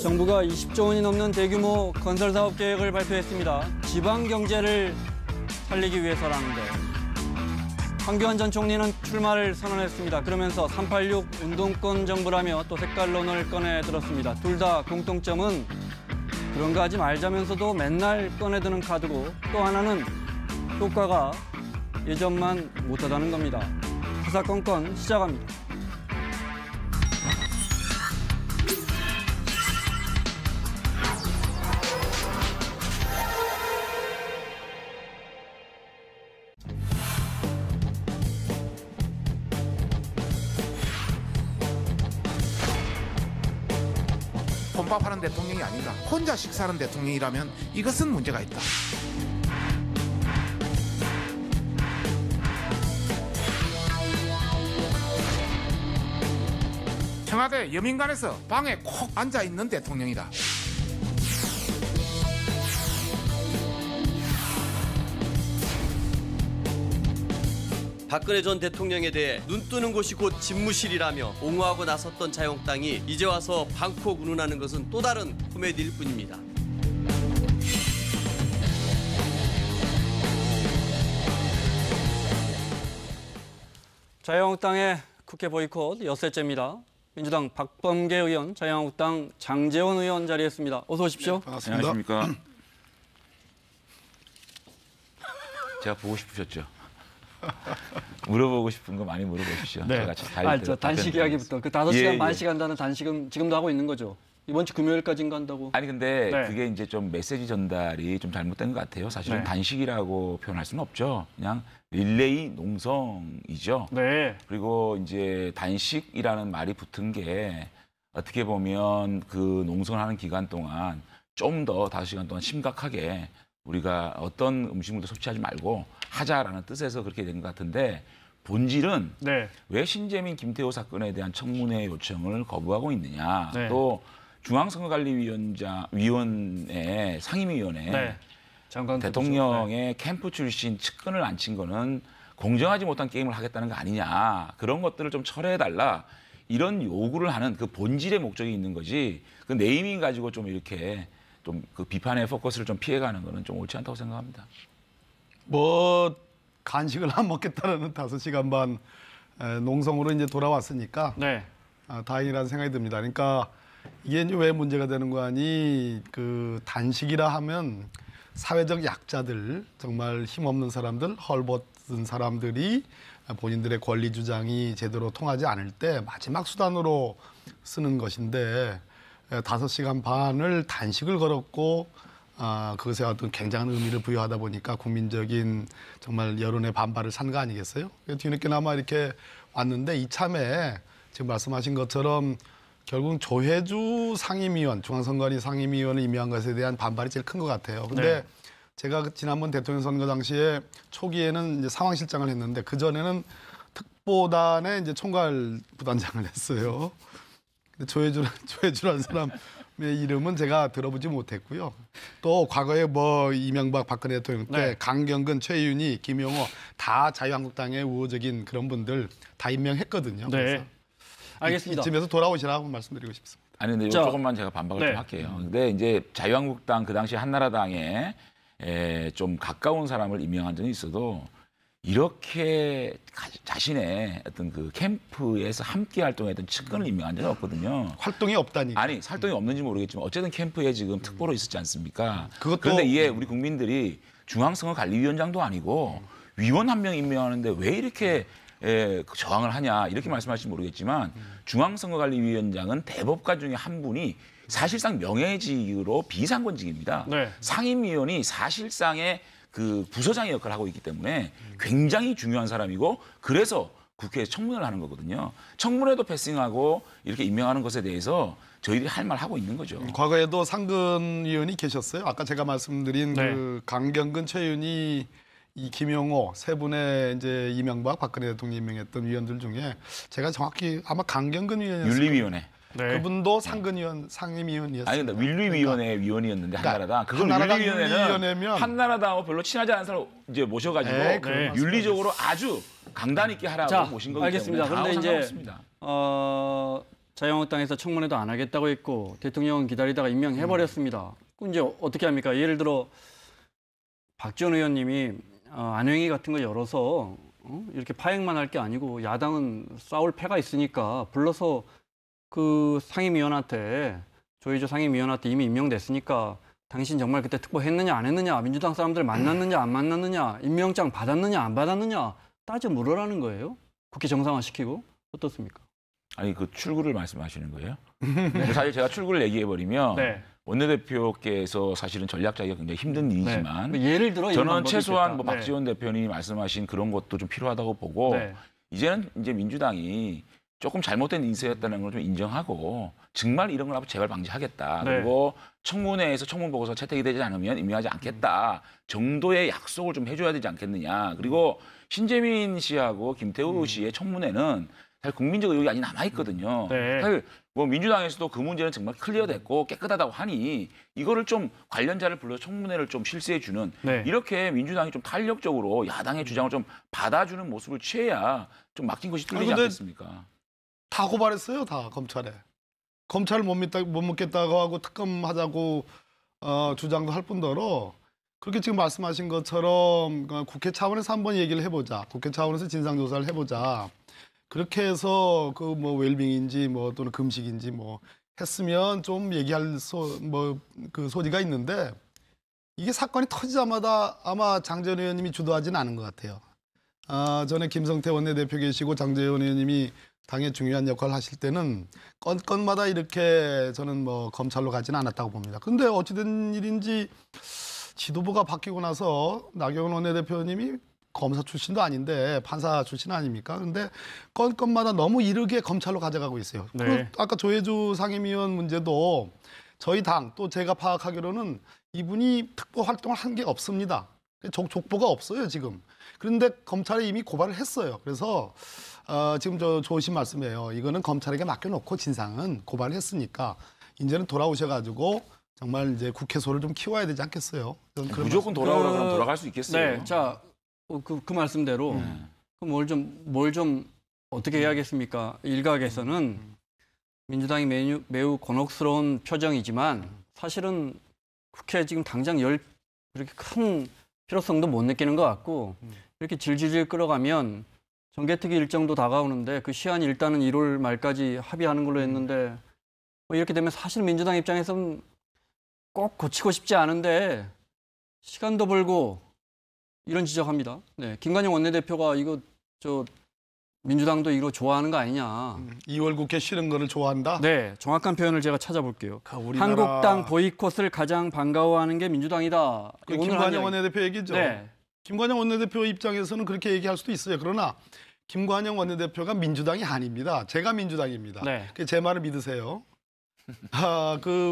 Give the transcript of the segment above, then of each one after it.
정부가 20조 원이 넘는 대규모 건설 사업 계획을 발표했습니다. 지방 경제를 살리기 위해서라는데 황교안 전 총리는 출마를 선언했습니다. 그러면서 386 운동권 정부라며 또 색깔론을 꺼내 들었습니다. 둘 다 공통점은 그런 거 하지 말자면서도 맨날 꺼내드는 카드고 또 하나는 효과가 예전만 못하다는 겁니다. 사사건건 시작합니다. 혼밥하는 대통령이 아니라 혼자 식사하는 대통령이라면 이것은 문제가 있다. 청와대 여민관에서 방에 콕 앉아있는 대통령이다. 박근혜 전 대통령에 대해 눈 뜨는 곳이 곧 집무실이라며 옹호하고 나섰던 자유한국당이 이제 와서 방콕 운운하는 것은 또 다른 코미디일 뿐입니다. 자유한국당의 국회 보이콧 엿새째입니다. 민주당 박범계 의원, 자유한국당 장제원 의원 자리했습니다. 어서 오십시오. 네, 반갑습니다. 안녕하십니까. 제가 보고 싶으셨죠? 물어보고 싶은 거 많이 물어보십시오. 네. 제가 잘 저 단식 이야기부터 그 5시간 만식 예. 한다는 단식은 지금도 하고 있는 거죠. 이번 주 금요일까지인가 한다고. 아니 근데 네. 그게 이제 좀 메시지 전달이 좀 잘못된 것 같아요. 사실은 네. 단식이라고 표현할 수는 없죠. 그냥 릴레이 농성이죠. 네. 그리고 이제 단식이라는 말이 붙은 게 어떻게 보면 그 농성하는 기간 동안 좀 더 5시간 동안 심각하게 우리가 어떤 음식물도 섭취하지 말고 하자라는 뜻에서 그렇게 된 것 같은데 본질은 네. 왜 신재민 김태호 사건에 대한 청문회 요청을 거부하고 있느냐. 네. 또 중앙선거관리위원회 상임위원회 네. 장관 대통령의 캠프 출신 측근을 앉힌 거는 공정하지 못한 게임을 하겠다는 거 아니냐. 그런 것들을 좀 철회해달라. 이런 요구를 하는 그 본질의 목적이 있는 거지. 그 네이밍 가지고 좀 이렇게 좀 그 비판의 포커스를 좀 피해가는 거는 좀 옳지 않다고 생각합니다. 뭐 간식을 안 먹겠다라는 5시간 반 농성으로 이제 돌아왔으니까 네. 다행이라는 생각이 듭니다. 그러니까 이게 이제 왜 문제가 되는 거 아니? 그 단식이라 하면 사회적 약자들, 정말 힘없는 사람들, 헐벗은 사람들이 본인들의 권리 주장이 제대로 통하지 않을 때 마지막 수단으로 쓰는 것인데 5시간 반을 단식을 걸었고 그것에 어떤 굉장한 의미를 부여하다 보니까 국민적인 정말 여론의 반발을 산 거 아니겠어요? 뒤늦게나마 이렇게 왔는데 이참에 지금 말씀하신 것처럼 결국 조혜주 상임위원, 중앙선관위 상임위원을 임명한 것에 대한 반발이 제일 큰 것 같아요. 근데 네. 제가 지난번 대통령 선거 당시에 초기에는 이제 상황실장을 했는데 그 전에는 특보단의 이제 총괄 부단장을 했어요. 조혜주라는 사람의 이름은 제가 들어보지 못했고요. 또 과거에 뭐 이명박 박근혜 대통령 때 네. 강경근, 최윤희, 김용호 다 자유한국당의 우호적인 그런 분들 다 임명했거든요. 네. 그래서 알겠습니다. 이쯤에서 돌아오시라고 말씀드리고 싶습니다. 아니 근데 자, 조금만 제가 반박을 네. 좀 할게요. 근데 이제 자유한국당 그 당시 한나라당에 좀 가까운 사람을 임명한 적이 있어도 이렇게 자신의 어떤 그 캠프에서 함께 활동했던 측근을 임명한 적은 없거든요. 활동이 없다니까. 아니 활동이 없는지 모르겠지만 어쨌든 캠프에 지금 특보로 있었지 않습니까? 그것도- 그런데 이게 우리 국민들이 중앙선거관리위원장도 아니고 위원 한 명 임명하는데 왜 이렇게 저항을 하냐 이렇게 말씀하실지 모르겠지만 중앙선거관리위원장은 대법관 중에 한 분이 사실상 명예직으로 비상권직입니다. 네. 상임위원이 사실상의 그 부서장의 역할을 하고 있기 때문에 굉장히 중요한 사람이고 그래서 국회에서 청문회를 하는 거거든요. 청문회도 패싱하고 이렇게 임명하는 것에 대해서 저희들이 할 말 하고 있는 거죠. 과거에도 상근 위원이 계셨어요. 아까 제가 말씀드린 네. 그 강경근, 최윤희, 이 김용호 세 분의 이제 이명박 박근혜 대통령이 임명했던 위원들 중에 제가 정확히 아마 강경근 위원이었어요. 윤리위원회. 네. 그분도 상근위원, 상임위원이었어요. 아니 근데 윤리위원회 위원이었는데 한나라당. 그걸 한나라당 윤리위원회는 윤리위원회면- 한나라당하고 별로 친하지 않은 사람 이제 모셔가지고 네, 그런 윤리적으로 아주 강단 있게 하라고 자, 모신 거기 알겠습니다. 때문에 그런데 다하고 이제 상관없습니다. 자유한국당에서 청문회도 안 하겠다고 했고 대통령은 기다리다가 임명해버렸습니다. 그럼 이제 어떻게 합니까? 예를 들어 박지원 의원님이 안행위 같은 거 열어서 이렇게 파행만 할 게 아니고 야당은 싸울 패가 있으니까 불러서 그 상임위원한테 조혜주 상임위원한테 이미 임명됐으니까 당신 정말 그때 특보했느냐 안 했느냐 민주당 사람들 만났느냐 안 만났느냐 임명장 받았느냐 안 받았느냐 따져 물으라는 거예요. 국회 정상화시키고 어떻습니까? 아니 그 출구를 말씀하시는 거예요? 사실 제가 출구를 얘기해버리면 네. 원내대표께서 사실은 전략 짜기가 굉장히 힘든 일이지만 네. 예를 들어 이런 저는 방법이 최소한 있겠다. 뭐 박지원 대표님이 말씀하신 그런 것도 좀 필요하다고 보고 네. 이제는 이제 민주당이 조금 잘못된 인사였다는 걸 좀 인정하고 정말 이런 걸 앞으로 재발 방지하겠다. 네. 그리고 청문회에서 청문 보고서 채택이 되지 않으면 임명하지 않겠다 정도의 약속을 좀 해줘야 되지 않겠느냐. 그리고 신재민 씨하고 김태우 씨의 청문회는 사실 국민적 의혹이 아직 남아있거든요. 네. 사실 뭐 민주당에서도 그 문제는 정말 클리어됐고 깨끗하다고 하니 이거를 좀 관련자를 불러서 청문회를 좀 실시해주는 네. 이렇게 민주당이 좀 탄력적으로 야당의 주장을 좀 받아주는 모습을 취해야 좀 막힌 것이 뚫리지 근데 않겠습니까? 다 고발했어요, 다 검찰에. 검찰을 못 믿겠다고 하고 특검하자고 주장도 할 뿐더러 그렇게 지금 말씀하신 것처럼 국회 차원에서 한번 얘기를 해보자. 국회 차원에서 진상조사를 해보자. 그렇게 해서 그 뭐 웰빙인지 뭐 또는 금식인지 뭐 했으면 좀 얘기할 그 소지가 있는데 이게 사건이 터지자마자 아마 장재원 의원님이 주도하지는 않은 것 같아요. 전에 김성태 원내대표 계시고 장재원 의원님이 당의 중요한 역할을 하실 때는 건건마다 이렇게 저는 뭐 검찰로 가지는 않았다고 봅니다. 근데 어찌된 일인지 지도부가 바뀌고 나서 나경원 원내대표님이 검사 출신도 아닌데 판사 출신 아닙니까? 근데 건건마다 너무 이르게 검찰로 가져가고 있어요. 네. 그리고 아까 조혜주 상임위원 문제도 저희 당 또 제가 파악하기로는 이분이 특보 활동을 한 게 없습니다. 족보가 없어요, 지금. 그런데 검찰에 이미 고발을 했어요. 그래서 지금 저 조심 말씀이에요. 이거는 검찰에게 맡겨놓고 진상은 고발을 했으니까 이제는 돌아오셔가지고 정말 이제 국회소를 좀 키워야 되지 않겠어요? 저는 그런 무조건 돌아오라 그러면 돌아갈 수 있겠어요. 네, 자, 그 말씀대로 뭘 좀 어떻게 해야겠습니까? 일각에서는 민주당이 매우 곤혹스러운 표정이지만 사실은 국회 지금 당장 그렇게 큰 필요성도 못 느끼는 것 같고 이렇게 질질질 끌어가면 정개특위 일정도 다가오는데 그 시한이 일단은 1월 말까지 합의하는 걸로 했는데 뭐 이렇게 되면 사실 민주당 입장에서는 꼭 고치고 싶지 않은데 시간도 벌고 이런 지적합니다. 네, 김관영 원내대표가 이거 민주당도 이거 좋아하는 거 아니냐. 2월 국회 쉬는 거를 좋아한다? 네, 정확한 표현을 제가 찾아볼게요. 우리나라... 한국당 보이콧을 가장 반가워하는 게 민주당이다. 김관영 원내대표 얘기죠. 네. 김관영 원내대표 입장에서는 그렇게 얘기할 수도 있어요. 그러나 김관영 원내대표가 민주당이 아닙니다. 제가 민주당입니다. 네. 제 말을 믿으세요.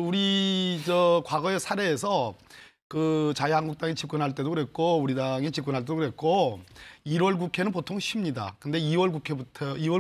우리 과거의 사례에서 그 자유한국당이 집권할 때도 그랬고 우리 당이 집권할 때도 그랬고 1월 국회는 보통 쉽니다. 근데 2월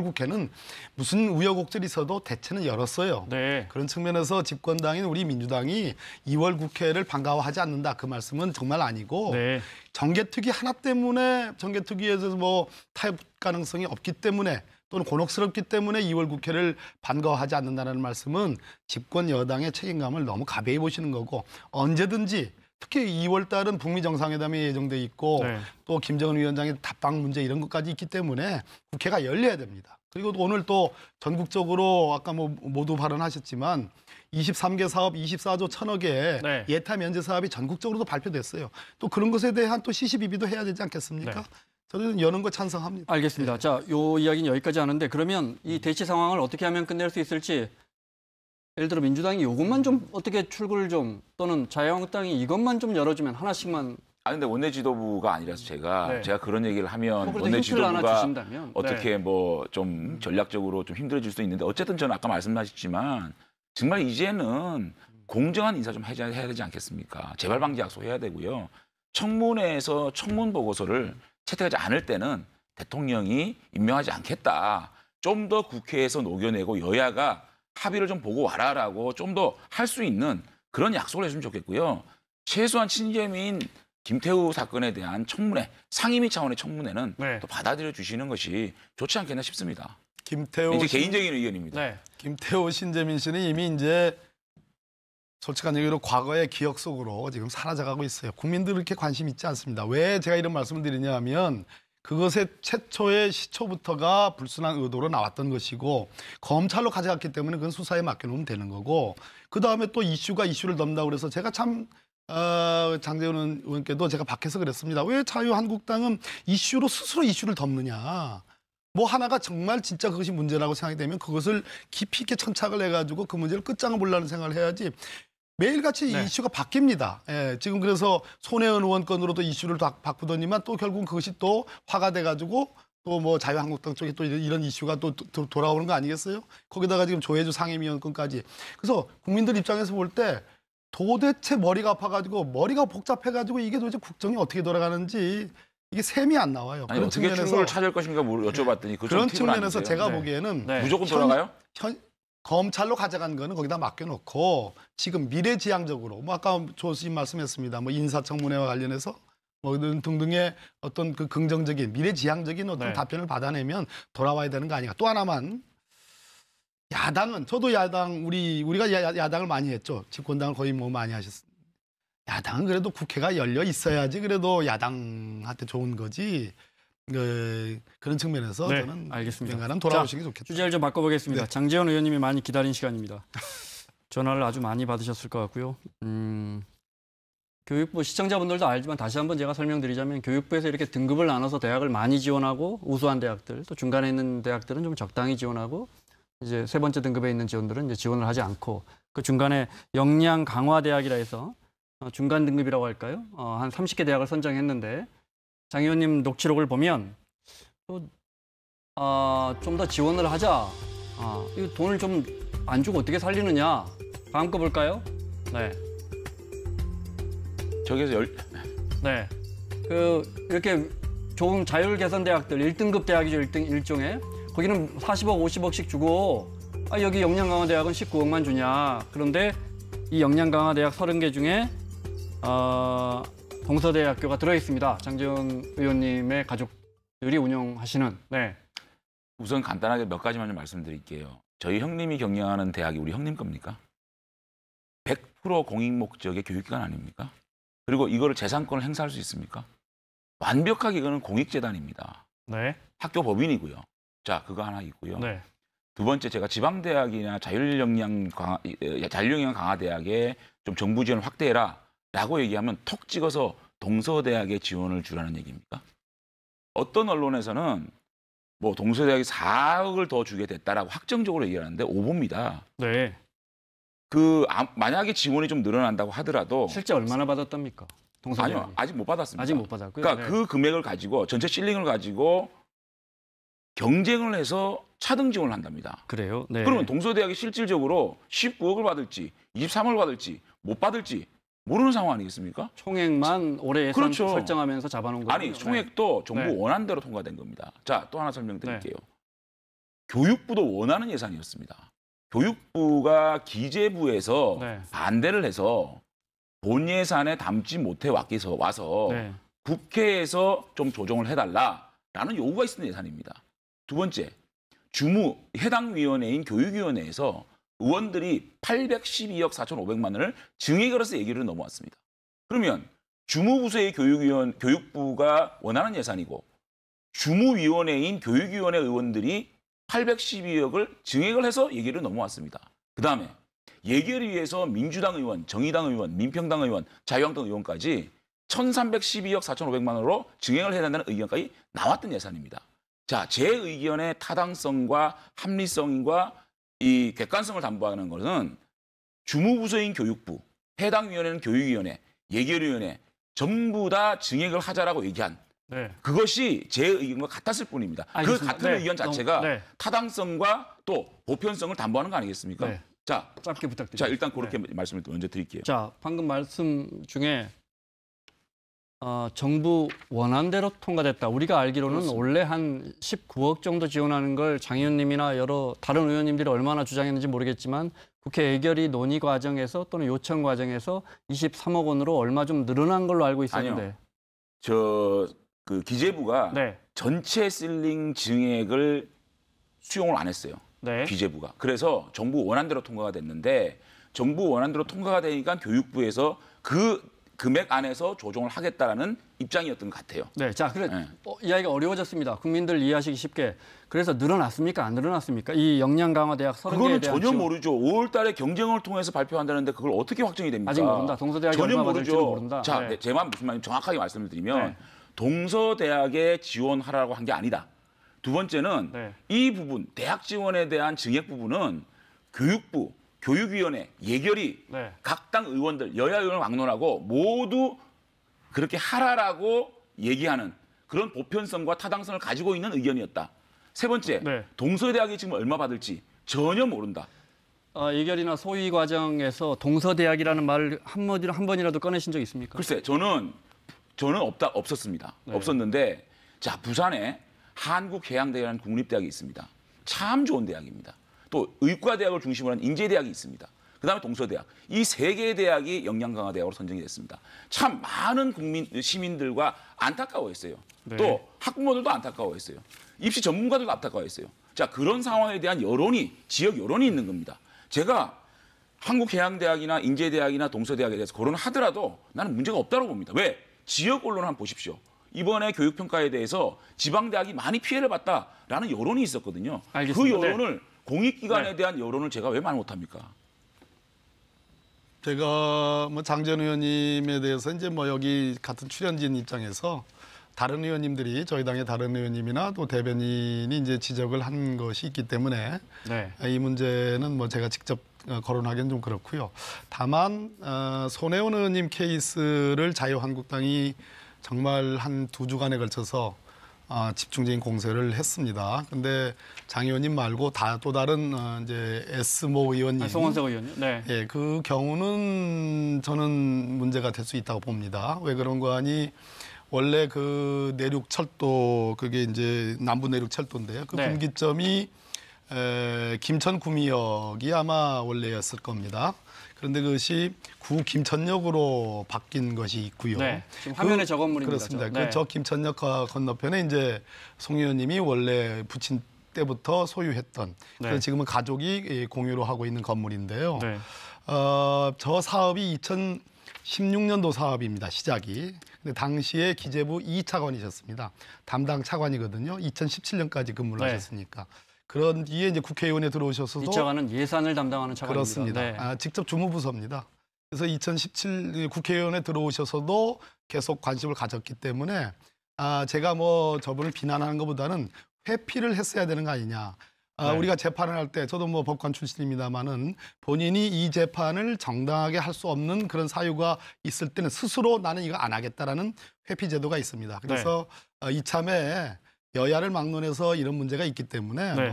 국회는 무슨 우여곡절이 있어도 대체는 열었어요. 네. 그런 측면에서 집권당인 우리 민주당이 2월 국회를 반가워하지 않는다. 그 말씀은 정말 아니고 네. 정개특위 하나 때문에 정개특위에서 뭐 타협 가능성이 없기 때문에 또는 곤혹스럽기 때문에 2월 국회를 반가워하지 않는다는 말씀은 집권 여당의 책임감을 너무 가벼이 보시는 거고 언제든지 특히 2월 달은 북미 정상회담이 예정돼 있고 네. 또 김정은 위원장의 답방 문제 이런 것까지 있기 때문에 국회가 열려야 됩니다. 그리고 오늘 또 전국적으로 아까 뭐 모두 발언하셨지만 23개 사업 24조 1,000억의 네. 예타 면제 사업이 전국적으로도 발표됐어요. 또 그런 것에 대한 또 시시비비도 해야 되지 않겠습니까? 네. 저는 여는 거 찬성합니다. 알겠습니다. 자, 요 이야기는 여기까지 하는데 그러면 이 대치 상황을 어떻게 하면 끝낼 수 있을지 예를 들어 민주당이 이것만 좀 어떻게 출구를 좀 또는 자유한국당이 이것만 좀 열어주면 하나씩만 근데 원내 지도부가 아니라서 네. 제가 그런 얘기를 하면 그래도 원내 힌트를 하나 지도부가 주신다면 어떻게 뭐 좀 전략적으로 좀 힘들어질 수도 있는데 어쨌든 저는 아까 말씀하셨지만 정말 이제는 공정한 인사 좀 해야 되지 않겠습니까? 재발 방지 약속해야 되고요. 청문회에서 청문 보고서를 채택하지 않을 때는 대통령이 임명하지 않겠다. 좀 더 국회에서 녹여내고 여야가 합의를 좀 보고 와라라고 좀 더 할 수 있는 그런 약속을 했으면 좋겠고요. 최소한 신재민, 김태우 사건에 대한 청문회, 상임위 차원의 청문회는 네. 또 받아들여 주시는 것이 좋지 않겠나 싶습니다. 이제 개인적인 의견입니다. 네. 김태호 신재민 씨는 이미 이제 솔직한 얘기로 과거의 기억 속으로 지금 사라져가고 있어요. 국민들 그렇게 관심 있지 않습니다. 왜 제가 이런 말씀을 드리냐 하면 그것의 최초의 시초부터가 불순한 의도로 나왔던 것이고 검찰로 가져갔기 때문에 그건 수사에 맡겨놓으면 되는 거고 그다음에 또 이슈를 넘다고 그래서 제가 참 장제원 의원께도 제가 밖에서 그랬습니다. 왜 자유한국당은 스스로 이슈를 덮느냐. 뭐 하나가 정말 진짜 그것이 문제라고 생각이 되면 그것을 깊이 있게 천착을 해가지고 그 문제를 끝장을 보려는 생각을 해야지 매일같이 네. 이슈가 바뀝니다. 예, 지금 그래서 손혜원 의원 건으로도 이슈를 바꾸더니만 또 결국은 그것이 또 화가 돼가지고 또 뭐 자유한국당 쪽에 또 이런 이슈가 또 돌아오는 거 아니겠어요? 거기다가 지금 조혜주 상임위원 건까지. 그래서 국민들 입장에서 볼 때 도대체 머리가 아파가지고 머리가 복잡해가지고 이게 도대체 국정이 어떻게 돌아가는지 이게 셈이 안 나와요. 아니, 그런 어떻게 출구를 찾을 것인가 여쭤봤더니 그런 측면에서 제가 네. 보기에는 네. 무조건 돌아가요? 검찰로 가져간 거는 거기다 맡겨놓고 지금 미래지향적으로 뭐 아까 조 교수님 말씀했습니다. 뭐 인사청문회와 관련해서 뭐 등등의 어떤 그 긍정적인 미래지향적인 어떤 네. 답변을 받아내면 돌아와야 되는 거 아닌가. 또 하나만 야당은 저도 우리가 야당을 많이 했죠. 집권당을 거의 뭐 많이 하셨습니다. 야당은 그래도 국회가 열려 있어야지 그래도 야당한테 좋은 거지. 그런 측면에서 네, 저는 알겠습니다. 언젠가는 돌아오시기 좋겠다. 주제를 좀 바꿔보겠습니다. 네. 장제원 의원님이 많이 기다린 시간입니다. 전화를 아주 많이 받으셨을 것 같고요. 교육부 시청자분들도 알지만 다시 한번 제가 설명드리자면 교육부에서 이렇게 등급을 나눠서 대학을 많이 지원하고 우수한 대학들 또 중간에 있는 대학들은 좀 적당히 지원하고 이제 세 번째 등급에 있는 지원들은 이제 지원을 하지 않고 그 중간에 역량 강화 대학이라 해서 중간 등급이라고 할까요? 한 30개 대학을 선정했는데 장 의원님 녹취록을 보면 좀 더 지원을 하자. 이거 돈을 좀 안 주고 어떻게 살리느냐. 다음 거 볼까요? 네. 저기서 네. 이렇게 좋은 자율 개선 대학들 1등급 대학이죠. 일종의. 거기는 40억, 50억씩 주고 여기 역량 강화 대학은 19억만 주냐. 그런데 이 역량 강화 대학 30개 중에 동서대학교가 들어 있습니다. 장제원 의원님의 가족들이 운영하시는. 네. 우선 간단하게 몇 가지만 좀 말씀드릴게요. 저희 형님이 경영하는 대학이 우리 형님 겁니까? 100% 공익 목적의 교육기관 아닙니까? 그리고 이거를 재산권을 행사할 수 있습니까? 완벽하게 이거는 공익재단입니다. 네. 학교 법인이고요. 자, 그거 하나 있고요. 네. 두 번째, 제가 지방대학이나 자율역량 강화대학에 좀 정부 지원 확대해라 라고 얘기하면 톡 찍어서 동서대학에 지원을 주라는 얘기입니까? 어떤 언론에서는 뭐 동서대학이 4억을 더 주게 됐다라고 확정적으로 얘기하는데 오보입니다. 네. 만약에 지원이 좀 늘어난다고 하더라도 실제 얼마나 받았답니까? 동서대학이. 아니요, 아직 못 받았습니다. 아직 못 받았고요. 그러니까 네. 그 금액을 가지고 전체 실링을 가지고 경쟁을 해서 차등 지원을 한답니다. 그래요. 네. 그러면 동서대학이 실질적으로 19억을 받을지 23억을 받을지 못 받을지 모르는 상황 아니겠습니까? 총액만 올해 예산 그렇죠. 설정하면서 잡아놓은 거예요. 아니, 총액도 정부 네. 원안대로 통과된 겁니다. 자, 또 하나 설명드릴게요. 교육부도 원하는 예산이었습니다. 교육부가 기재부에서 네. 반대를 해서 본 예산에 담지 못해 와서 네. 국회에서 좀 조정을 해달라라는 요구가 있었던 예산입니다. 두 번째, 해당 위원회인 교육위원회에서 의원들이 812억 4,500만 원을 증액으로서 얘기를 넘어왔습니다. 그러면 주무부서의 교육부가 원하는 예산이고 주무위원회인 교육위원회 의원들이 812억을 증액을 해서 얘기를 넘어왔습니다. 그다음에 예결을 위해서 민주당 의원, 정의당 의원, 민평당 의원, 자유한국당 의원까지 1,312억 4,500만 원으로 증액을 해야 된다는 의견까지 나왔던 예산입니다. 자, 제 의견의 타당성과 합리성과 이 객관성을 담보하는 것은 주무부서인 교육부, 해당 위원회는 교육위원회, 예결위원회 전부 다 증액을 하자라고 얘기한 네. 그것이 제 의견과 같았을 뿐입니다. 알겠습니다. 그 같은 네. 의견 자체가 네. 타당성과 또 보편성을 담보하는 거 아니겠습니까? 네. 자, 짧게 부탁드립니다. 자 일단 그렇게 말씀을 먼저 드릴게요. 자, 방금 말씀 중에 정부 원안대로 통과됐다. 우리가 알기로는 그렇습니다. 원래 한 19억 정도 지원하는 걸 장 의원님이나 여러 다른 의원님들이 얼마나 주장했는지 모르겠지만 국회 예결위 논의 과정에서 또는 요청 과정에서 23억 원으로 얼마 좀 늘어난 걸로 알고 있었는데. 그 기재부가 네. 전체 실링 증액을 수용을 안 했어요. 네. 기재부가. 그래서 정부 원안대로 통과가 됐는데 정부 원안대로 통과가 되니까 교육부에서 그 금액 안에서 조정을 하겠다라는 입장이었던 것 같아요. 네, 자, 그래 네. 이야기가 어려워졌습니다. 국민들 이해하시기 쉽게. 그래서 늘어났습니까? 안 늘어났습니까? 이 역량 강화 대학 30개에 그거는 대한 전혀 지원. 모르죠. 5월 달에 경쟁을 통해서 발표한다는데 그걸 어떻게 확정이 됩니까? 아직 모른다. 동서대학이 전혀 얼마 받을지는 모르죠. 모른다. 자, 네. 제 말 무슨 말인지 정확하게 말씀을 드리면 네. 동서대학에 지원하라고 한 게 아니다. 두 번째는 네. 이 부분, 대학 지원에 대한 증액 부분은 교육부, 교육위원회, 예결위, 네. 각 당 의원들, 여야 의원을 막론하고 모두 그렇게 하라라고 얘기하는 그런 보편성과 타당성을 가지고 있는 의견이었다. 세 번째, 네. 동서대학이 지금 얼마 받을지 전혀 모른다. 예결이나 소위 과정에서 동서대학이라는 말을 한 번이라도 꺼내신 적 있습니까? 글쎄, 저는 없었습니다. 네. 없었는데, 자, 부산에 한국해양대학이라는 국립대학이 있습니다. 참 좋은 대학입니다. 또 의과대학을 중심으로 한 인제대학이 있습니다. 그다음에 동서대학. 이 세 개의 대학이 역량강화대학으로 선정이 됐습니다. 참 많은 시민들과 안타까워했어요. 네. 또 학부모들도 안타까워했어요. 입시 전문가들도 안타까워했어요. 자, 그런 상황에 대한 여론이, 지역 여론이 있는 겁니다. 제가 한국해양대학이나 인제대학이나 동서대학에 대해서 거론을 하더라도 나는 문제가 없다고 봅니다. 왜? 지역 언론 한번 보십시오. 이번에 교육평가에 대해서 지방대학이 많이 피해를 봤다라는 여론이 있었거든요. 알겠습니다. 그 여론을 공익기관에 네. 대한 여론을 제가 왜 말 못합니까? 제가 뭐 장전 의원님에 대해서 이제 뭐 여기 같은 출연진 입장에서 다른 의원님들이 저희 당의 다른 의원님이나 또 대변인이 이제 지적을 한 것이 있기 때문에 네. 이 문제는 뭐 제가 직접 거론하기는 좀 그렇고요. 다만 손혜원 의원님 케이스를 자유한국당이 정말 한 2주간에 걸쳐서 집중적인 공세를 했습니다. 근데 장 의원님 말고 또 다른 이제 S모 의원님, 송원석 의원요. 네. 예, 그 경우는 저는 문제가 될 수 있다고 봅니다. 왜 그런 거 하니 원래 그 내륙철도 그게 이제 남부 내륙철도인데요. 그 네. 분기점이 김천 구미역이 아마 원래였을 겁니다. 그런데 그것이 구 김천역으로 바뀐 것이 있고요. 네. 지금 화면에 저 건물입니다. 그렇습니다. 저. 네. 저 김천역 건너편에 이제 송 의원님이 원래 부친 때부터 소유했던 네. 그래서 지금은 가족이 공유로 하고 있는 건물인데요. 네. 저 사업이 2016년도 사업입니다. 시작이. 근데 당시에 기재부 2차관이셨습니다. 담당 차관이거든요. 2017년까지 근무를 네. 하셨으니까. 그런 뒤에 이제 국회의원에 들어오셔서도 이 차관은 예산을 담당하는 차관입니다. 그렇습니다. 네. 직접 주무부서입니다. 그래서 2017 국회의원에 들어오셔서도 계속 관심을 가졌기 때문에 제가 뭐 저분을 비난하는 것보다는 회피를 했어야 되는 거 아니냐. 네. 우리가 재판을 할 때 저도 뭐 법관 출신입니다만은 본인이 이 재판을 정당하게 할 수 없는 그런 사유가 있을 때는 스스로 나는 이거 안 하겠다라는 회피 제도가 있습니다. 그래서 이참에 여야를 막론해서 이런 문제가 있기 때문에 네.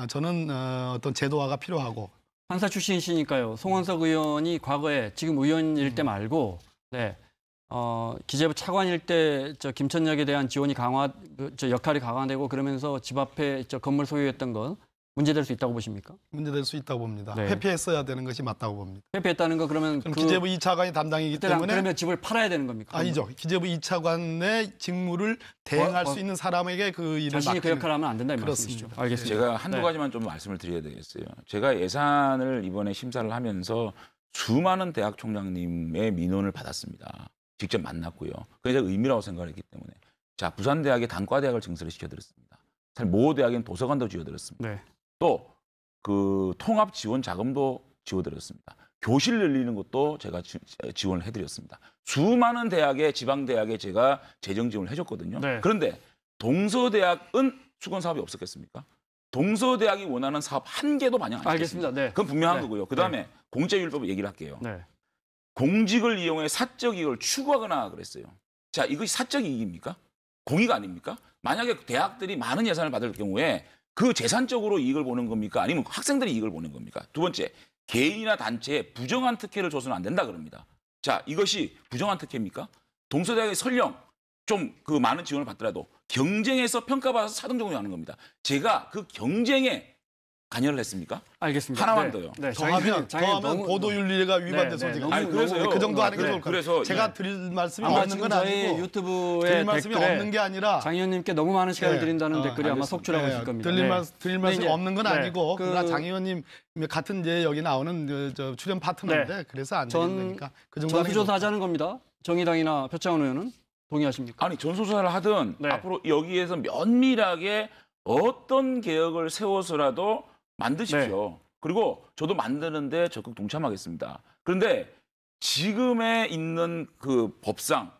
저는 어떤 제도화가 필요하고 판사 출신이시니까요. 송원석 의원이 과거에 지금 의원일 때 말고 네. 기재부 차관일 때 저 김천역에 대한 지원이 역할이 강화되고 그러면서 집 앞에 저 건물 소유했던 건 문제될 수 있다고 보십니까? 문제될 수 있다고 봅니다. 네. 회피했어야 되는 것이 맞다고 봅니다. 회피했다는 거 그러면 그럼 기재부 2차관이 담당이기 때문에 그러면 집을 팔아야 되는 겁니까? 아니죠. 기재부 2차관의 직무를 대행할 수 있는 사람에게 그 일을 자신이 그 맡기는 역할을 하면 안 된다 이 그렇습니다. 말씀이시죠. 알겠습니다. 제가 한두 네. 가지만 좀 말씀을 드려야 되겠어요. 제가 예산을 이번에 심사를 하면서 수많은 대학 총장님의 민원을 받았습니다. 직접 만났고요. 그게 제가 의미라고 생각했기 때문에. 자, 부산대학에 단과대학을 증설을 시켜드렸습니다. 사실 모 대학엔 도서관도 지어드렸습니다. 네. 또 그 통합 지원 자금도 지어드렸습니다. 교실 열리는 것도 제가 지원을 해드렸습니다. 수많은 대학에 지방대학에 제가 재정 지원을 해줬거든요. 네. 그런데 동서대학은 수건 사업이 없었겠습니까? 동서대학이 원하는 사업 한 개도 반영 안 시켰습니다. 알겠습니다. 네. 그건 분명한 네. 거고요. 그다음에 공제율법 얘기를 할게요. 네. 공직을 이용해 사적 이익을 추구하거나 그랬어요. 자, 이것이 사적 이익입니까? 공익 아닙니까? 만약에 대학들이 많은 예산을 받을 경우에 그 재산적으로 이익을 보는 겁니까? 아니면 학생들이 이익을 보는 겁니까? 두 번째, 개인이나 단체에 부정한 특혜를 줘서는 안 된다 그럽니다. 자, 이것이 부정한 특혜입니까? 동서대학의 설령 좀 그 많은 지원을 받더라도 경쟁에서 평가받아서 사등종을 하는 겁니다. 제가 그 경쟁에 관여를 했습니까? 알겠습니다. 하나만 네. 더요. 네, 더하면 보도윤리가 위반돼서 네, 지금 너무- 아니, 그래서요. 그 정도 하는 게 네, 좋을 것 같아요. 그래서 제가 드릴 말씀이 아마 없는 지금 건 저희 아니고 유튜브에 드릴 말씀이 댓글에 없는 게 아니라 장 의원님께 너무 많은 시간을 네. 드린다는 댓글이 아마 알겠습니다. 속출하고 있을 겁니다. 드릴 네. 말씀이 이제- 없는 건 네. 아니고 그- 그러나 장 의원님 같은 이제 여기 나오는 저 출연 파트너인데 그래서 안 되니까 그 정도 하는 게 전수조사 하자는 겁니다. 정의당이나 표창원 의원은 동의하십니까? 아니 전수조사를 하든 네. 앞으로 여기에서 면밀하게 어떤 개혁을 세워서라도 만드십시오. 그리고 저도 만드는데 적극 동참하겠습니다. 그런데 지금에 있는 그 법상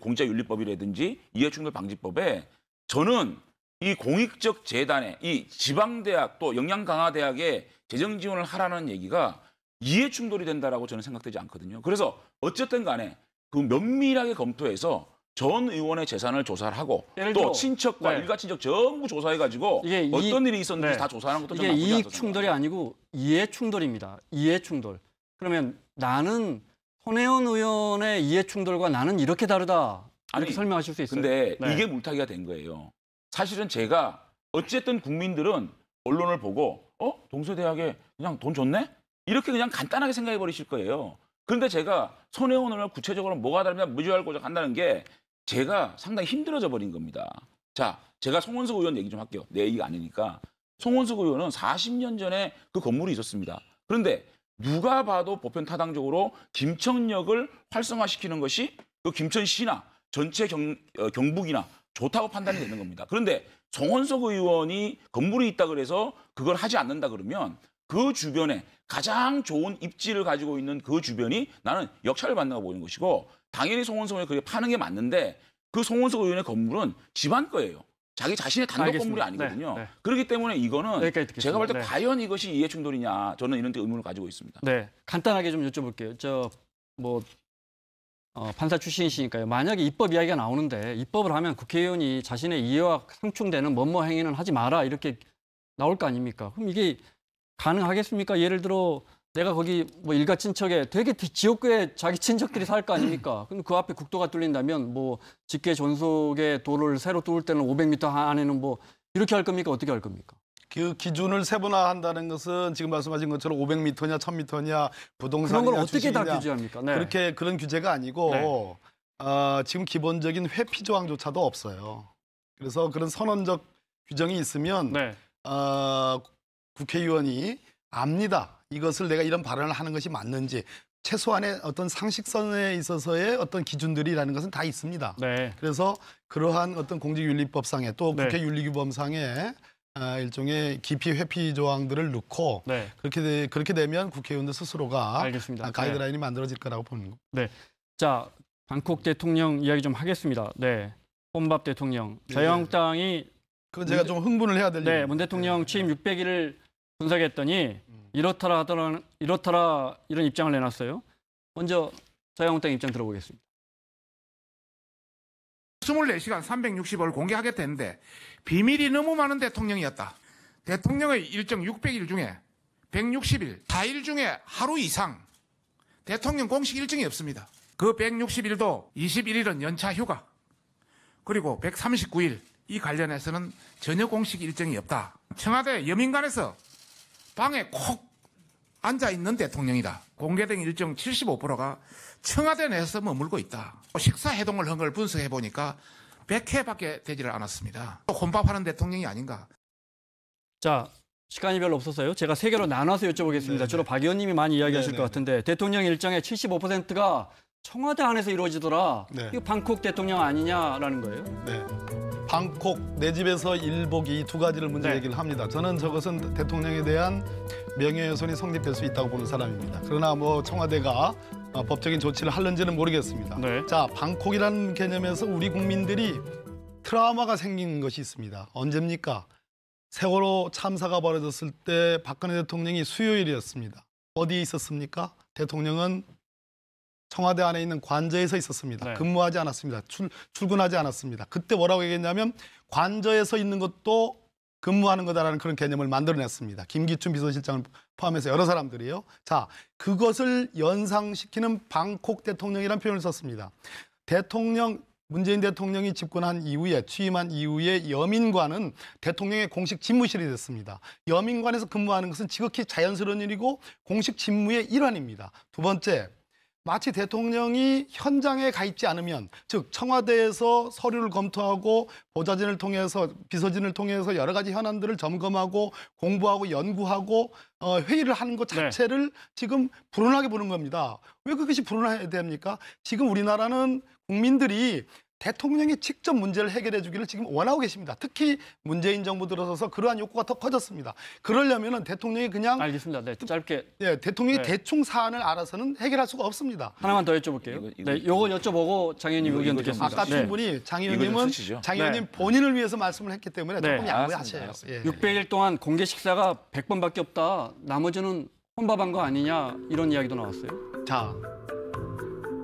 공직자윤리법이라든지 이해충돌방지법에 저는 이 공익적 재단에 이 지방대학 또 역량강화대학에 재정 지원을 하라는 얘기가 이해충돌이 된다라고 저는 생각되지 않거든요. 그래서 어쨌든 간에 그 면밀하게 검토해서 전 의원의 재산을 조사를 하고 예를 또 들어, 친척과 네. 일가 친척 전부 조사해가지고 이게 어떤 일이 있었는지 네. 다 조사하는 것도 좀 이게 나쁘지 이익 않다고 충돌이 아니고 이해 충돌입니다. 이해 충돌. 그러면 나는 손혜원 의원의 이해 충돌과 나는 이렇게 다르다. 이렇게 아니, 설명하실 수 있어요. 근데 네. 이게 물타기가 된 거예요. 사실은 제가 어쨌든 국민들은 언론을 보고 동서대학에 그냥 돈 줬네? 이렇게 그냥 간단하게 생각해 버리실 거예요. 그런데 제가 손혜원 의원을 구체적으로 뭐가 다르냐 무죄할고자 한다는 게 제가 상당히 힘들어져 버린 겁니다. 자, 제가 송원석 의원 얘기 좀 할게요. 내 얘기가 아니니까. 송원석 의원은 40년 전에 그 건물이 있었습니다. 그런데 누가 봐도 보편타당적으로 김천역을 활성화시키는 것이 그 김천시나 전체 경북이나 좋다고 판단이 되는 겁니다. 그런데 송원석 의원이 건물이 있다 그래서 그걸 하지 않는다 그러면 그 주변에 가장 좋은 입지를 가지고 있는 그 주변이 나는 역차를 받는다고 보이는 것이고 당연히 송원석 의원이 그렇게 파는 게 맞는데 그 송원석 의원의 건물은 집안 거예요. 자기 자신의 단독 알겠습니다. 건물이 아니거든요. 네, 네. 그렇기 때문에 이거는 여기까지 듣겠습니다. 제가 볼 때 네. 과연 이것이 이해충돌이냐 저는 이런 데 의문을 가지고 있습니다. 네, 간단하게 좀 여쭤볼게요. 판사 출신이시니까요. 만약에 입법 이야기가 나오는데 입법을 하면 국회의원이 자신의 이해와 상충되는 뭐뭐 행위는 하지 마라 이렇게 나올 거 아닙니까? 그럼 이게 가능하겠습니까? 예를 들어 내가 거기 뭐 일가 친척에 되게 지역구에 자기 친척들이 살 거 아닙니까? 근데 그 앞에 국도가 뚫린다면 뭐 직계 전속의 도로를 새로 뚫을 때는 500m 안에는 뭐 이렇게 할 겁니까? 어떻게 할 겁니까? 그 기준을 세분화한다는 것은 지금 말씀하신 것처럼 500m냐 1000m냐 부동산이냐 그런 걸 어떻게 다 주식이냐 규제합니까? 네. 그렇게 그런 규제가 아니고 네. 지금 기본적인 회피 조항조차도 없어요. 그래서 그런 선언적 규정이 있으면 네. 국회의원이 압니다. 이것을 내가 이런 발언을 하는 것이 맞는지 최소한의 어떤 상식선에 있어서의 어떤 기준들이라는 것은 다 있습니다. 네. 그래서 그러한 어떤 공직윤리법상에 또 네. 국회윤리규범상에 일종의 기피 회피 조항들을 넣고 네. 그렇게 되면 국회의원들 스스로가 알겠습니다. 가이드라인이 만들어질 거라고 보는 겁니다. 네. 자, 방콕 대통령 이야기 좀 하겠습니다. 네. 혼밥 대통령. 자유한국당이 그건 제가 좀 흥분을 해야 될 네, 일입니다. 문 대통령 취임 600일을 분석했더니 이렇더라 이런 입장을 내놨어요. 먼저 자유한국당 입장 들어보겠습니다. 24시간 360을 공개하겠다는데 비밀이 너무 많은 대통령이었다. 대통령의 일정 600일 중에 160일, 4일 중에 하루 이상 대통령 공식 일정이 없습니다. 그 160일도 21일은 연차 휴가, 그리고 139일 이 관련해서는 전혀 공식 일정이 없다. 청와대 여민관에서 방에 콕 앉아있는 대통령이다. 공개된 일정 75%가 청와대 내에서 머물고 있다. 식사 해동을 한 걸 분석해보니까 100회밖에 되지를 않았습니다. 혼밥하는 대통령이 아닌가. 자, 시간이 별로 없어서요. 제가 세 개로 나눠서 여쭤보겠습니다. 주로 박 의원님이 많이 이야기하실 것 같은데 대통령 일정의 75%가 청와대 안에서 이루어지더라. 네. 이거 방콕 대통령 아니냐라는 거예요. 네. 방콕 내 집에서 일보기 이 두 가지를 문제 네. 얘기를 합니다. 저는 저것은 대통령에 대한 명예훼손이 성립될 수 있다고 보는 사람입니다. 그러나 뭐 청와대가 법적인 조치를 하는지는 모르겠습니다. 네. 자, 방콕이라는 개념에서 우리 국민들이 트라우마가 생긴 것이 있습니다. 언제입니까? 세월호 참사가 벌어졌을 때 박근혜 대통령이 수요일이었습니다. 어디에 있었습니까? 대통령은 청와대 안에 있는 관저에서 있었습니다. 네. 근무하지 않았습니다. 출근하지 않았습니다. 그때 뭐라고 얘기했냐면 관저에서 있는 것도 근무하는 거다라는 그런 개념을 만들어냈습니다. 김기춘 비서실장을 포함해서 여러 사람들이요. 자, 그것을 연상시키는 방콕 대통령이라는 표현을 썼습니다. 대통령 문재인 대통령이 집권한 이후에 취임한 이후에 여민관은 대통령의 공식 집무실이 됐습니다. 여민관에서 근무하는 것은 지극히 자연스러운 일이고 공식 직무의 일환입니다. 두 번째, 마치 대통령이 현장에 가 있지 않으면, 즉 청와대에서 서류를 검토하고 보좌진을 통해서 비서진을 통해서 여러 가지 현안들을 점검하고 공부하고 연구하고 회의를 하는 것 자체를 지금 불온하게 보는 겁니다. 왜 그것이 불온해야 됩니까? 지금 우리나라는 국민들이 대통령이 직접 문제를 해결해 주기를 지금 원하고 계십니다. 특히 문재인 정부 들어서서 그러한 욕구가 더 커졌습니다. 그러려면 대통령이 그냥 알겠습니다. 네, 짧게 대통령이 네. 대충 사안을 알아서는 해결할 수가 없습니다. 하나만 더 여쭤볼게요. 네, 요거 여쭤보고 장 의원님 의견 이거 좀 듣겠습니다. 아까 네. 충분히 장 이거 좀 의원님은 쓰시죠. 장 의원님 네. 본인을 위해서 말씀을 했기 때문에 네. 조금 양보하세요. 알았습니다. 예. 600일 동안 공개 식사가 100번밖에 없다. 나머지는 혼밥한 거 아니냐 이런 이야기도 나왔어요. 자,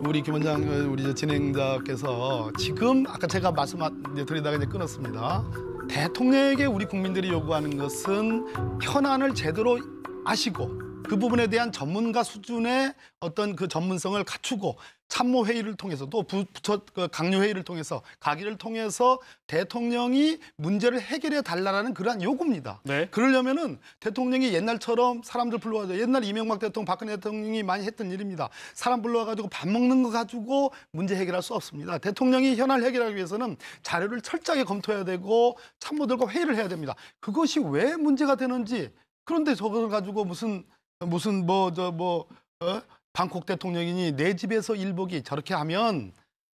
우리 김 원장, 우리 진행자께서 지금 아까 제가 드리다가 이제 끊었습니다. 대통령에게 우리 국민들이 요구하는 것은 현안을 제대로 아시고 그 부분에 대한 전문가 수준의 어떤 그 전문성을 갖추고 참모 회의를 통해서 또 부처 강요 회의를 통해서 가기를 통해서 대통령이 문제를 해결해 달라라는 그러한 요구입니다. 네. 그러려면은 대통령이 옛날처럼 사람들 불러와서 옛날 이명박 대통령, 박근혜 대통령이 많이 했던 일입니다. 사람 불러와가지고 밥 먹는 거 가지고 문제 해결할 수 없습니다. 대통령이 현안을 해결하기 위해서는 자료를 철저하게 검토해야 되고 참모들과 회의를 해야 됩니다. 그것이 왜 문제가 되는지, 그런데 저걸 가지고 방콕 대통령이니 내 집에서 일복이 저렇게 하면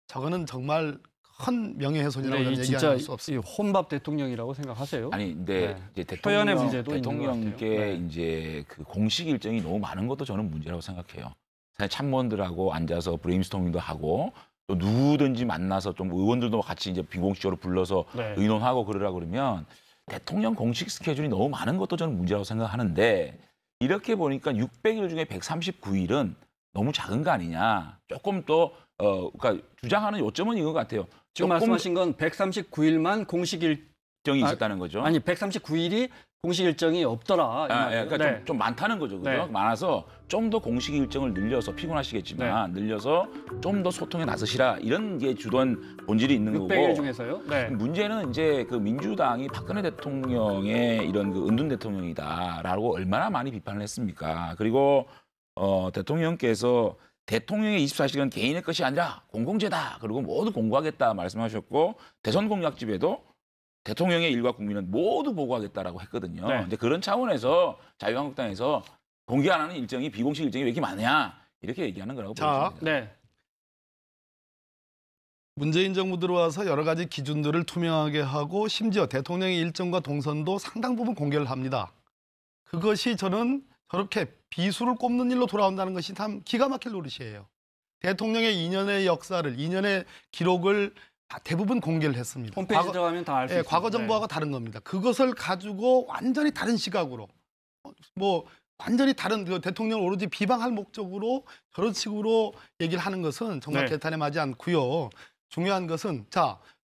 저거는 정말 큰 명예훼손이라고 네, 저는 이 진짜 얘기할 수 없습니다. 이 혼밥 대통령이라고 생각하세요? 아니, 근데 네. 이제 표현의 문제도 있는 것 대통령께 같아요. 네. 이제 그 공식 일정이 너무 많은 것도 저는 문제라고 생각해요. 사실 참모들하고 앉아서 브레인스토밍도 하고 또 누구든지 만나서 좀 의원들도 같이 이제 비공식적으로 불러서 네. 의논하고 그러라 그러면 대통령 공식 스케줄이 너무 많은 것도 저는 문제라고 생각하는데, 이렇게 보니까 600일 중에 139일은 너무 작은 거 아니냐. 조금 또 그러니까 주장하는 요점은 이거 같아요. 지금 말씀하신 건 139일만 공식 일정이 있었다는 거죠. 아니 139일이 공식 일정이 없더라. 이 말이에요. 그러니까 네. 좀 많다는 거죠. 그죠? 네. 많아서 좀 더 공식 일정을 늘려서 피곤하시겠지만 늘려서 좀 더 소통에 나서시라, 이런 게 주된 본질이 있는 600일 거고. 중에서요. 네. 문제는 이제 그 민주당이 박근혜 대통령의 이런 그 은둔 대통령이다라고 얼마나 많이 비판을 했습니까? 그리고 대통령께서 대통령의 24시간 개인의 것이 아니라 공공재다. 그리고 모두 공고하겠다 말씀하셨고, 대선 공약집에도 대통령의 일과 국민은 모두 보고하겠다라고 했거든요. 네. 근데 그런 차원에서 자유한국당에서 공개 안 하는 일정이, 비공식 일정이 왜 이렇게 많냐, 이렇게 얘기하는 거라고 자, 보입니다. 네. 문재인 정부 들어와서 여러 가지 기준들을 투명하게 하고 심지어 대통령의 일정과 동선도 상당 부분 공개를 합니다. 그것이 저는 저렇게 비수를 꼽는 일로 돌아온다는 것이 참 기가 막힐 노릇이에요. 대통령의 2년의 역사를, 2년의 기록을 대부분 공개를 했습니다. 홈페이지 들어가면 다 알 수 있습니다. 과거 정부하고 다른 겁니다. 그것을 가지고 완전히 다른 시각으로 완전히 다른 대통령을 오로지 비방할 목적으로 저런 식으로 얘기를 하는 것은 정말 네. 개탄에 맞지 않고요. 중요한 것은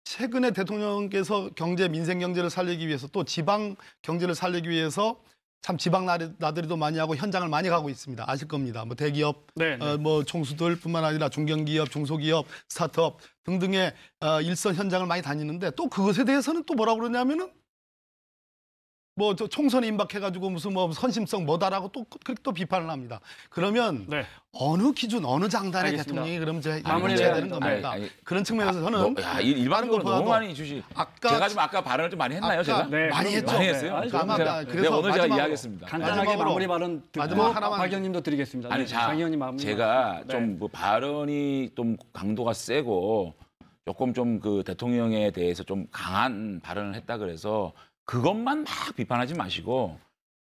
최근에 대통령께서 민생 경제를 살리기 위해서 또 지방 경제를 살리기 위해서 참 지방 나들이도 많이 하고 현장을 많이 가고 있습니다. 아실 겁니다. 대기업, 네, 네. 총수들뿐만 아니라 중견기업, 중소기업, 스타트업 등등의 일선 현장을 많이 다니는데 또 그것에 대해서는 또 뭐라고 그러냐면은 저 총선에 임박해가지고 무슨 선심성 뭐다라고 또 비판을 합니다. 그러면 네. 어느 기준, 어느 장단의 알겠습니다. 대통령이 그럼 마무리를 해야 해야 되는 겁니까? 아니, 그런 측면에서 저는 일반적으로 다른 너무 거 많이 주시. 아까 제가 좀 아까 발언을 좀 많이 했나요, 제가? 네, 많이 그럼요. 했죠. 많이 했어요. 네, 아마 제가, 그래서 오늘 제가 마지막으로 이해하겠습니다. 간단하게 마지막으로 마무리 발언 듣고 마지막 하나만 박 의원님도 드리겠습니다. 아니, 네, 장 의원님 마무리. 제가 네. 좀 발언이 좀 강도가 세고 조금 좀 그 대통령에 대해서 좀 강한 발언을 했다 그래서 그것만 막 비판하지 마시고,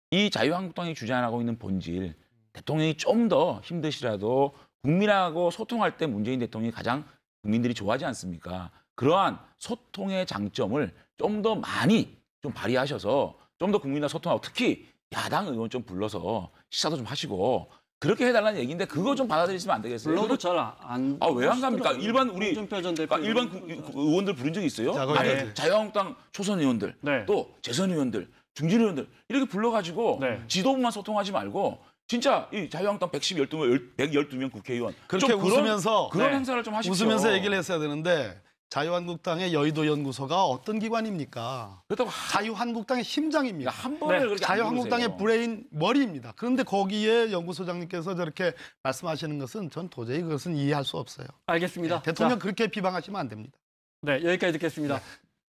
이 자유한국당이 주장하고 있는 본질, 대통령이 좀 더 힘드시라도 국민하고 소통할 때 문재인 대통령이 가장 국민들이 좋아하지 않습니까? 그러한 소통의 장점을 좀 더 많이 좀 발휘하셔서 좀 더 국민과 소통하고, 특히 야당 의원 좀 불러서 식사도 좀 하시고 그렇게 해달라는 얘기인데, 그거 좀 받아들이시면 안 되겠어요? 불러도 잘안 왜 안 갑니까? 일반 우리 홍준표 전 대표 일반 의원들 부른 적이 있어요? 자, 아니, 네. 자유한국당 초선 의원들, 네. 또 재선 의원들, 중진 의원들 이렇게 불러가지고 네. 지도부만 소통하지 말고 진짜 이 자유한국당 112명 국회의원 그렇게 좀 웃으면서 그런 네. 행사를 좀 하십시오. 웃으면서 얘기를 했어야 되는데 자유한국당의 여의도 연구소가 어떤 기관입니까? 그렇다고 자유한국당의 심장입니다. 한 번을 네, 그렇게 안 자유한국당의 부르세요. 브레인 머리입니다. 그런데 거기에 연구소장님께서 저렇게 말씀하시는 것은 전 도저히 그것은 이해할 수 없어요. 알겠습니다. 대통령 자, 그렇게 비방하시면 안 됩니다. 네, 여기까지 듣겠습니다.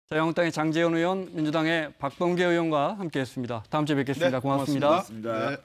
자유한국당의 장재현 의원, 민주당의 박범계 의원과 함께했습니다. 다음 주에 뵙겠습니다. 고맙습니다. 네.